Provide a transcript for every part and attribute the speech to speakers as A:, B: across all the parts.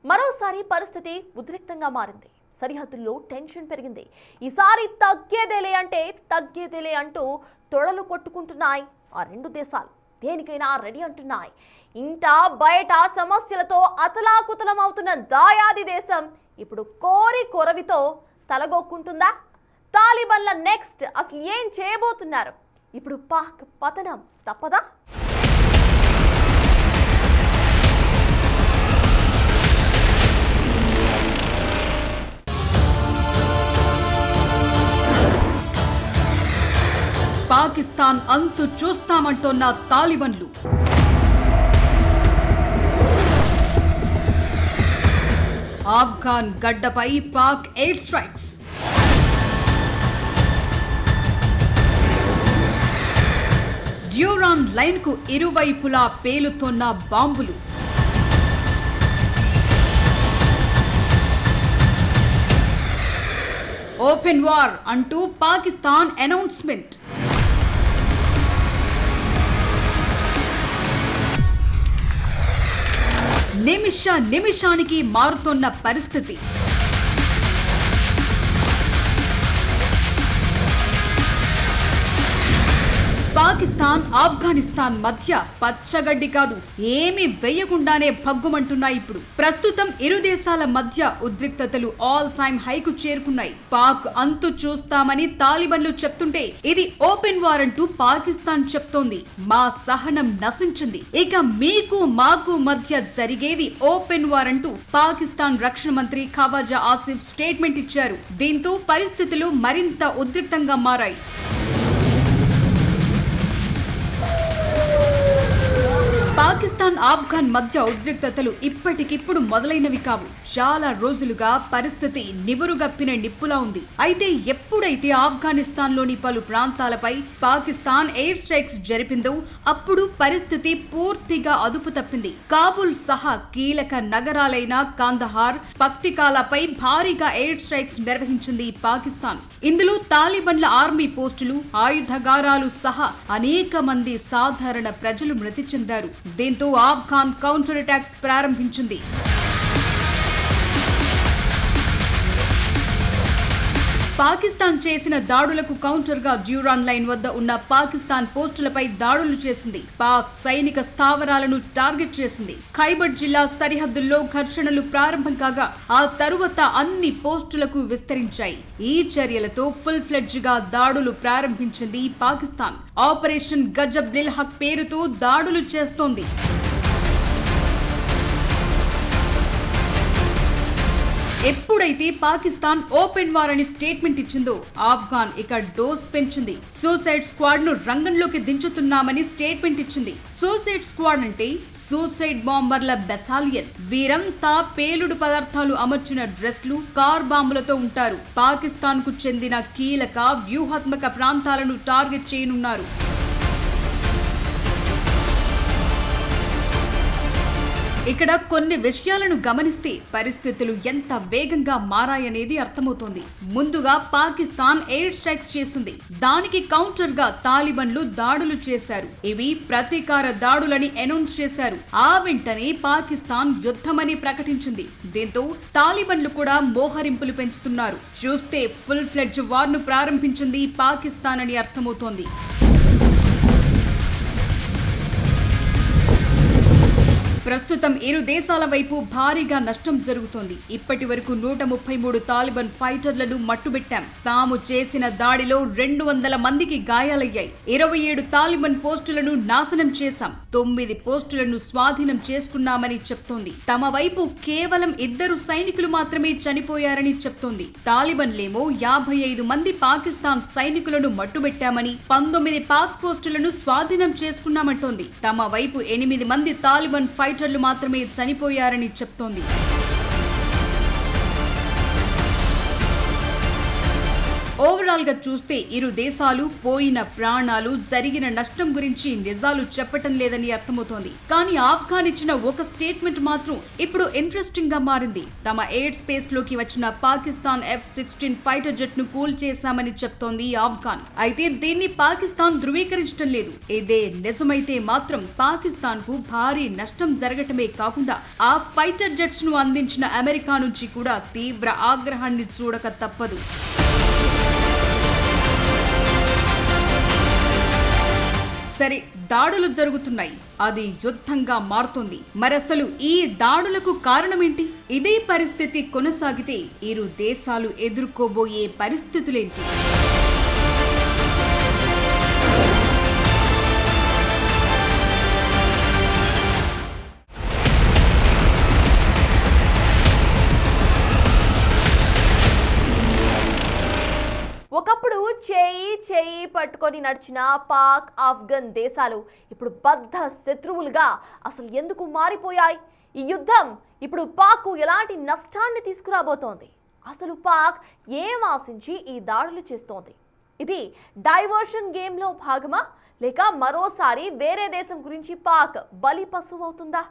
A: మరోసారి పరిస్థితి ఉద్రిక్తంగా మారింది. సరిహద్దుల్లో టెన్షన్ పెరిగింది. ఈసారి తగ్గేదేలే అంటూ తొడలు కొట్టుకుంటున్నాయి ఆ రెండు దేశాలు. దేనికైనా రెడీ అంటున్నాయి. ఇంట బయట సమస్యలతో అతలాకుతలం అవుతున్న దాయాది దేశం ఇప్పుడు కొరవితో తలగొక్కుంటుందా? తాలిబాన్ల నెక్స్ట్ అసలు ఏం చేయబోతున్నారు? ఇప్పుడు పాక్ పతనం తప్పదా?
B: పాకిస్తాన్ అంతు చూస్తామంటోన్న తాలిబన్లు ఆఫ్ఘాన్ గడ్డపై Pak air strikes. Durian line కు ఇరువైపులా పేలుతోన్న బాంబులు. ఓపెన్ వార్ అంటూ పాకిస్తాన్ అనౌన్స్మెంట్. నిమిషానికి మారుతోన్న పరిస్థితి. పాకిస్తాన్ ఆఫ్ఘనిస్తాన్ మధ్య పచ్చగడ్డి కాదు, ఏమీ వేయకుండానే భగ్గుమంటున్నాయి. ఇప్పుడు ప్రస్తుతం ఇరు దేశాల మధ్య ఉద్రిక్తతలు ఆల్ టైమ్ హైకు చేరుకున్నాయి. పాక్ అంతు చూస్తామని తాలిబన్లు చెప్తుంటే ఇది ఓపెన్ వార్ అంటూ పాకిస్తాన్ చెప్తోంది. మా సహనం నశించింది, ఇక మీకు మాకు మధ్య జరిగేది ఓపెన్ వార్ అంటూ పాకిస్తాన్ రక్షణ మంత్రి ఖవాజా ఆసిఫ్ స్టేట్మెంట్ ఇచ్చారు. దీంతో పరిస్థితులు మరింత ఉద్రిక్తంగా మారాయి. పాకిస్తాన్ ఆఫ్ఘాన్ మధ్య ఉద్రిక్తతలు ఇప్పటికిప్పుడు మొదలైనవి కావు. చాలా రోజులుగా పరిస్థితి నివురుగప్పిన నిప్పులా ఉంది. అయితే ఎప్పుడైతే ఆఫ్ఘనిస్తాన్ లోని పలు ప్రాంతాలపై పాకిస్తాన్ ఎయిర్ స్ట్రైక్స్ జరిపిందో అప్పుడు పరిస్థితి పూర్తిగా అదుపు తప్పింది. కాబూల్ సహా కీలక నగరాలైన కాందహార్, పక్తికాలపై భారీగా ఎయిర్ స్ట్రైక్స్ నిర్వహించింది పాకిస్తాన్. ఇందులో తాలిబన్ల ఆర్మీ పోస్టులు, ఆయుధగారాలు సహా అనేక మంది సాధారణ ప్రజలు మృతి చెందారు. దీంతో ఆఫ్ఘాన్ కౌంటర్ అటాక్స్ ప్రారంభించింది. పాకిస్తాన్ చేసిన దాడులకు కౌంటర్ గా డ్యూరాన్ లైన్ వద్ద ఉన్న పాకిస్తాన్ పోస్టులపై దాడులు చేసింది. పాక్ సైనిక స్థావరాలను టార్గెట్ చేసింది. ఖైబర్ జిల్లా సరిహద్దుల్లో ఘర్షణలు ప్రారంభం కాగా ఆ తరువాత అన్ని పోస్టులకు విస్తరించాయి. ఈ చర్యలతో ఫుల్ ఫ్లెడ్జ్ గా దాడులు ప్రారంభించింది పాకిస్తాన్. ఆపరేషన్ గజబ్ నిల్ హక్ పేరుతో దాడులు చేస్తోంది. ఎప్పుడైతే పాకిస్తాన్ ఓపెన్ వార్ అని స్టేట్మెంట్ ఇచ్చిందో ఆఫ్ఘాన్ ఇక డోస్ పెంచింది. సూసైడ్ స్క్వాడ్ ను రంగంలోకి దించుతున్నామని స్టేట్మెంట్ ఇచ్చింది. సూసైడ్ స్క్వాడ్ అంటే సూసైడ్ బాంబర్ల బెటాలియన్. వీరంతా పేలుడు పదార్థాలు అమర్చిన డ్రెస్లు, కార్ బాంబులతో ఉంటారు. పాకిస్తాన్ కు చెందిన కీలక వ్యూహాత్మక ప్రాంతాలను టార్గెట్ చేయనున్నారు. ఇక్కడ కొన్ని విషయాలను గమనిస్తే పరిస్థితులు ఎంత వేగంగా మారాయనేది అర్థమవుతోంది. ముందుగా పాకిస్తాన్ ఎయిర్ స్ట్రైక్స్ చేసింది. దానికి కౌంటర్ గా తాలిబన్లు దాడులు చేశారు. ఇవి ప్రతీకార దాడులని అనౌన్స్ చేశారు. ఆ వెంటనే పాకిస్తాన్ యుద్ధమని ప్రకటించింది. దీంతో తాలిబన్లు కూడా మోహరింపులు పెంచుతున్నారు. చూస్తే ఫుల్ ఫ్లెడ్జ్ వార్ ను ప్రారంభించింది పాకిస్తాన్ అని అర్థమవుతోంది. ప్రస్తుతం ఇరు దేశాల వైపు భారీగా నష్టం జరుగుతోంది. ఇప్పటి వరకు 133 తాలిబాన్ ఫైటర్లను మట్టుబెట్టాం. తాము చేసిన దాడిలో 200 మందికి గాయాలయ్యాయి. 27 తాలిబాన్ పోస్టులను నాశనం చేశాం. 9 పోస్టులను స్వాధీనం చేసుకున్నామని చెప్తోంది. తమ వైపు కేవలం 2 సైనికులు మాత్రమే చనిపోయారని చెప్తోంది. తాలిబాన్లేమో 55 మంది పాకిస్తాన్ సైనికులను మట్టుబెట్టామని, 19 పాక్ పోస్టులను స్వాధీనం చేసుకున్నామంటోంది. తమ వైపు 8 మంది తాలిబాన్ ఫైటర్లు మాత్రమే చనిపోయారని చెప్తోంది. ఓవరాల్ గా చూస్తే ఇరు దేశాలు పోయిన ప్రాణాలు, జరిగిన నష్టం గురించి నిజాలు చెప్పటం లేదని అర్థమవుతోంది. కానీ ఆఫ్ఘాన్ ఇచ్చిన ఒక స్టేట్మెంట్ మాత్రం ఇప్పుడు ఇంట్రెస్టింగ్ గా మారింది. తమ ఎయిర్ స్పేస్ లోకి వచ్చిన పాకిస్తాన్ F-16 ఫైటర్ జెట్ ను కూల్ చేశామని చెప్తోంది ఆఫ్ఘాన్. అయితే దీన్ని పాకిస్తాన్ ధృవీకరించడం లేదు. ఇదే నిజమైతే మాత్రం పాకిస్తాన్ కు భారీ నష్టం జరగటమే కాకుండా ఆ ఫైటర్ జెట్స్ ను అందించిన అమెరికా నుంచి కూడా తీవ్ర ఆగ్రహాన్ని చూడక తప్పదు. సరే, దాడులు జరుగుతున్నాయి, అది యుద్ధంగా మారుతోంది. మరసలు ఈ దాడులకు కారణమేంటి? ఇదే పరిస్థితి కొనసాగితే ఇరు దేశాలు ఎదుర్కోబోయే పరిస్థితులేంటి?
A: ఒకప్పుడు చేయి పట్టుకొని నడిచిన పాక్, ఆఫ్ఘన్ దేశాలు ఇప్పుడు బద్ధ శత్రువులుగా అసలు ఎందుకు మారిపోయాయి? ఈ యుద్ధం ఇప్పుడు పాక్ ఎలాంటి నష్టాన్ని తీసుకురాబోతోంది? అసలు పాక్ ఏం ఆశించి ఈ దాడులు చేస్తోంది? ఇది డైవర్షన్ గేమ్లో భాగమా, లేక మరోసారి వేరే దేశం గురించి పాక్ బలి పశువు అవుతుందా?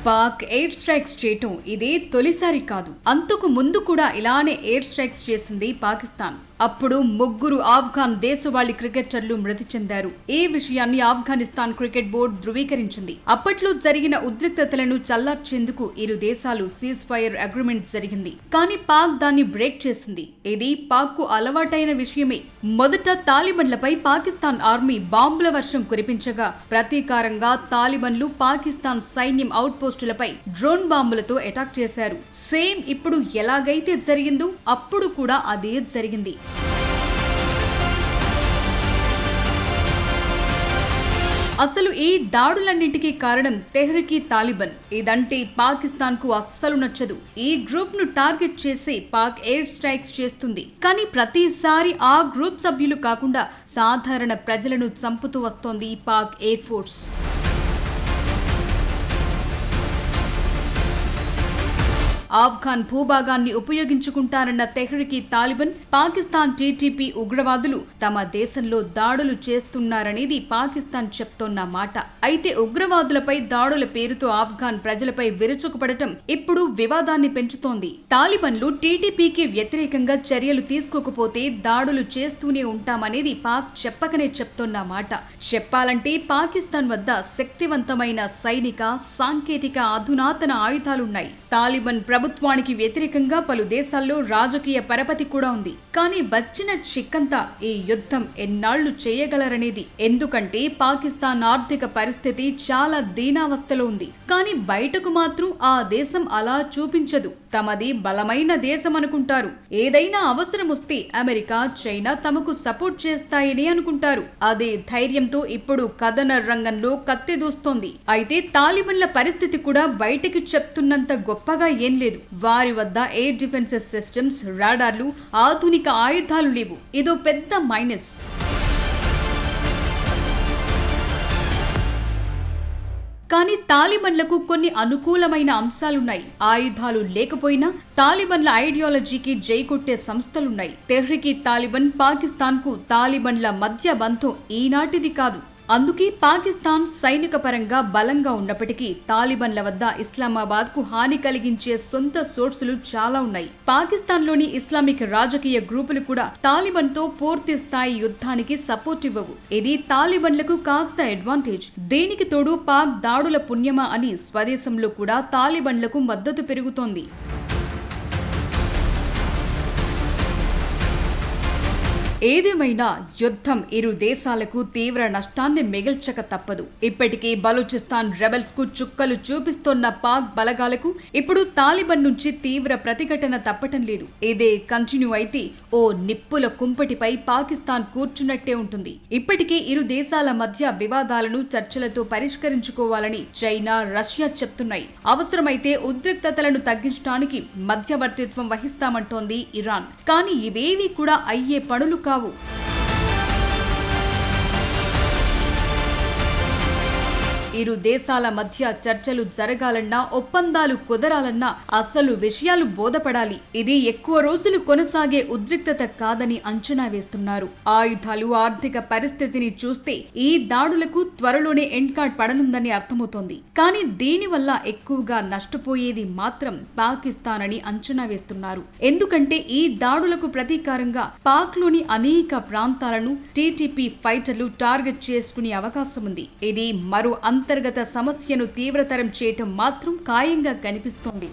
B: పాక్ ఎయిర్ స్ట్రైక్స్ చేయటం ఇదే తొలిసారి కాదు. అంతకు ముందు కూడా ఇలానే ఎయిర్ స్ట్రైక్స్ చేసింది పాకిస్తాన్. అప్పుడు 3 ఆఫ్ఘాన్ దేశవాళీ క్రికెటర్లు మృతి చెందారు. ఈ విషయాన్ని ఆఫ్ఘనిస్తాన్ క్రికెట్ బోర్డు ధృవీకరించింది. అప్పట్లో జరిగిన ఉద్రిక్తతలను చల్లార్చేందుకు ఇరు దేశాలు సీజ్ ఫైర్ అగ్రిమెంట్ జరిగింది. కానీ పాక్ దాన్ని బ్రేక్ చేసింది. ఇది పాక్ కు అలవాటైన విషయమే. మొదట తాలిబన్లపై పాకిస్తాన్ ఆర్మీ బాంబుల వర్షం కురిపించగా, ప్రతీకారంగా తాలిబన్లు పాకిస్తాన్ సైన్యం అవుట్ పోస్టులపై డ్రోన్ బాంబులతో అటాక్ చేశారు. సేమ్ ఇప్పుడు ఎలాగైతే జరిగిందో అప్పుడు కూడా అదే జరిగింది. అసలు ఈ దాడులన్నింటికీ కారణం తెహ్రీక్-ఈ-తాలిబాన్. ఇదంటే పాకిస్తాన్ కు అస్సలు నచ్చదు. ఈ గ్రూప్ ను టార్గెట్ చేసి పాక్ ఎయిర్ స్ట్రైక్స్ చేస్తుంది. కానీ ప్రతిసారి ఆ గ్రూప్ సభ్యులు కాకుండా సాధారణ ప్రజలను చంపుతూ వస్తోంది పాక్ ఎయిర్ ఫోర్స్. ఆఫ్ఘాన్ భూభాగాన్ని ఉపయోగించుకుంటారన్న తెహ్రీక్-ఈ-తాలిబాన్, పాకిస్తాన్ టీటీపీ ఉగ్రవాదులు తమ దేశంలో దాడులు చేస్తున్నారనేది పాకిస్తాన్ చెప్తోన్న మాట. అయితే ఉగ్రవాదులపై దాడుల పేరుతో ఆఫ్ఘాన్ ప్రజలపై విరుచుకుపడటం ఇప్పుడు వివాదాన్ని పెంచుతోంది. తాలిబన్లు టీటీపీకి వ్యతిరేకంగా చర్యలు తీసుకోకపోతే దాడులు చేస్తూనే ఉంటామనేది పాక్ చెప్పకనే చెప్తోన్న మాట. చెప్పాలంటే పాకిస్తాన్ వద్ద శక్తివంతమైన సైనిక, సాంకేతిక, అధునాతన ఆయుధాలున్నాయి. తాలిబాన్ ప్రభుత్వానికి వ్యతిరేకంగా పలు దేశాల్లో రాజకీయ పరపతి కూడా ఉంది. కానీ వచ్చిన చిక్కంతా ఈ యుద్ధం ఎన్నాళ్లు చేయగలరనేది. ఎందుకంటే పాకిస్తాన్ ఆర్థిక పరిస్థితి చాలా దీనావస్థలో ఉంది. కానీ బయటకు మాత్రం ఆ దేశం అలా చూపించదు. తమది బలమైన దేశం అనుకుంటారు. ఏదైనా అవసరం వస్తే అమెరికా, చైనా తమకు సపోర్ట్ చేస్తాయని అనుకుంటారు. అదే ధైర్యంతో ఇప్పుడు కథన రంగంలో కత్తిదూస్తోంది. అయితే తాలిబన్ల పరిస్థితి కూడా బయటికి చెప్తున్నంత గొప్పగా ఏం లేదు. వారి వద్ద ఎయిర్ డిఫెన్సెస్ సిస్టమ్స్, రాడార్లు, ఆధునిక ఆయుధాలు లేవు. ఇదో పెద్ద మైనస్. కానీ తాలిబన్లకు కొన్ని అనుకూలమైన అంశాలున్నాయి. ఆయుధాలు లేకపోయినా తాలిబన్ల ఐడియాలజీకి జై కొట్టే సంస్థలున్నాయి. తెహ్రీక్-ఈ-తాలిబాన్, పాకిస్తాన్ కు తాలిబన్ల మధ్య బంధం ఈనాటిది కాదు. అందుకే పాకిస్తాన్ సైనిక పరంగా బలంగా ఉన్నప్పటికీ తాలిబన్ల వద్ద ఇస్లామాబాద్ కు హాని కలిగించే సొంత సోర్సులు చాలా ఉన్నాయి. పాకిస్తాన్ లోని ఇస్లామిక్ రాజకీయ గ్రూపులు కూడా తాలిబాన్ తో పూర్తి స్థాయి యుద్ధానికి సపోర్ట్ ఇవ్వవు. ఇది తాలిబన్లకు కాస్త అడ్వాంటేజ్. దీనికి తోడు పాక్ దాడుల పుణ్యమా అని స్వదేశంలో కూడా తాలిబన్లకు మద్దతు పెరుగుతోంది. ఏదేమైనా యుద్ధం ఇరు దేశాలకు తీవ్ర నష్టాన్ని మిగల్చక తప్పదు. ఇప్పటికే బలూచిస్తాన్ రెబెల్స్ కు చుక్కలు చూపిస్తోన్న పాక్ బలగాలకు ఇప్పుడు తాలిబాన్ నుంచి తీవ్ర ప్రతిఘటన తప్పటం లేదు. ఇదే కంటిన్యూ అయితే ఓ నిప్పుల కుంపటిపై పాకిస్తాన్ కూర్చున్నట్టే ఉంటుంది. ఇప్పటికే ఇరు దేశాల మధ్య వివాదాలను చర్చలతో పరిష్కరించుకోవాలని చైనా, రష్యా చెప్తున్నాయి. అవసరమైతే ఉద్రిక్తతలను తగ్గించడానికి మధ్యవర్తిత్వం వహిస్తామంటోంది ఇరాన్. కానీ ఇవేవీ కూడా అయ్యే పనులు కావు. ఇరు దేశాల మధ్య చర్చలు జరగాలన్నా, ఒప్పందాలు కుదరాలన్నా అసలు విషయాలు బోధపడాలి. ఇది ఎక్కువ రోజులు కొనసాగే ఉద్రిక్తత కాదని అంచనా వేస్తున్నారు. ఆయుధాలు, ఆర్థిక పరిస్థితిని చూస్తే ఈ దాడులకు త్వరలోనే ఎండ్ కార్డ్ పడనుందని అర్థమవుతోంది. కానీ దీనివల్ల ఎక్కువగా నష్టపోయేది మాత్రం పాకిస్తాన్ అని అంచనా వేస్తున్నారు. ఎందుకంటే ఈ దాడులకు ప్రతీకారంగా పాక్ లోని అనేక ప్రాంతాలను టీటీపీ ఫైటర్లు టార్గెట్ చేసుకునే అవకాశం ఉంది. ఇది మరో అంతర్గత సమస్యను తీవ్రతరం చేయటం మాత్రం ఖాయంగా కనిపిస్తోంది.